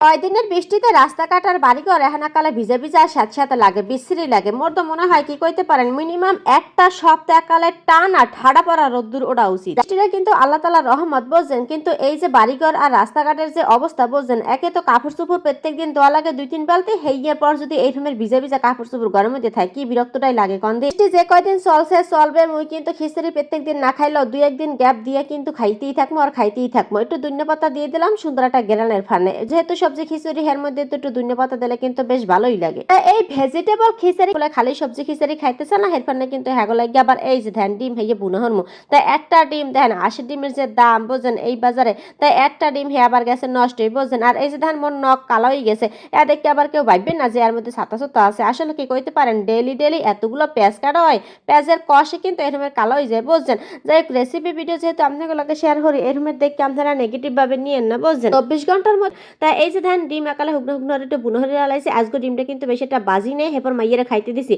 কয়দিনের বৃষ্টিতে রাস্তাঘাট আর বাড়িঘর এহানাকালে ভিজে ভিজে আর স্যাঁতস্যাঁতে লাগে, বিশ্রী লাগে। মোর তো মনে হয় কি কইতে পারেন, মিনিমাম একটা সপ্তাহ একালে টান আর ঠাড়া পড়া রোদ্দুর ওড়া উচিত। বৃষ্টিটা কিন্তু আল্লাহ তাআলার রহমত বুঝছেন, কিন্তু এই যে বাড়িঘর আর রাস্তাঘাটের যে অবস্থা বুঝছেন, একে তো কাপড় চোপড় প্রত্যেকদিন ধোয়া লাগে 2-3 বালতি, হেইয়ের পর যদি এই রকমের ভিজে ভিজে কাপড় চোপড় ঘরের মধ্যে থাকে, কি বিরক্তটাই লাগে কন দি। বৃষ্টি যে কয়দিন চলছে চলবে, মুই কিন্তু খিচুড়ি প্রত্যেকদিন না খাইলেও 2-1 দিন গ্যাপ দিয়ে কিন্তু খাইতেই থাকবো আর খাইতেই থাকবো। একটু ধন্যপাতা দিয়ে দিলাম সুন্দর একটা গেরানের ফানে, যেহেতু সবজি খিচুড়ি এর মধ্যে তো একটু ধন্যপাতা দিলে কিন্তু বেশ ভালোই লাগে। এই ভেজিটেবল খিচুড়ি গুলো খালি সবজি খিচুড়ি খাইতেছে না, এর ফানে কিন্তু হ্যাগো লাগে আবার এই যে ধ্যান ডিম হইয়ে বুনো হরমু। তাই একটা ডিম দেন 80 ডিমের যে দাম বুঝছেন এই বাজারে, তাই একটা ডিম হে আবার গেছে নষ্ট হয়ে বুঝছেন। আর এই যে ধান মোর নখ কালো হয়ে গেছে, এ দেখে আবার কেউ ভাববেন না যে এর মধ্যে ছাতা ছাতা আছে। আসলে কি কইতে পারেন, ডেইলি ডেইলি এতগুলো পেঁয়াজ কাটা হয়, পেঁয়াজের কষে কিন্তু এরমের কালো হয়ে যায় বুঝছেন। যাই হোক, রেসিপি ভিডিও যেহেতু আপনাকে শেয়ার করি, এরমের দেখে আপনারা নেগেটিভ ভাবে নিয়েন না বুঝছেন। 24 ঘন্টার মধ্যে তাই এই যে ধান ডিম একালে হুগনো হুগনো একটু বুনো হরে আলাইছে। আজকে ডিমটা কিন্তু বেশি একটা বাজি নেই, এরপর মাইয়েরা খাইতে দিছি।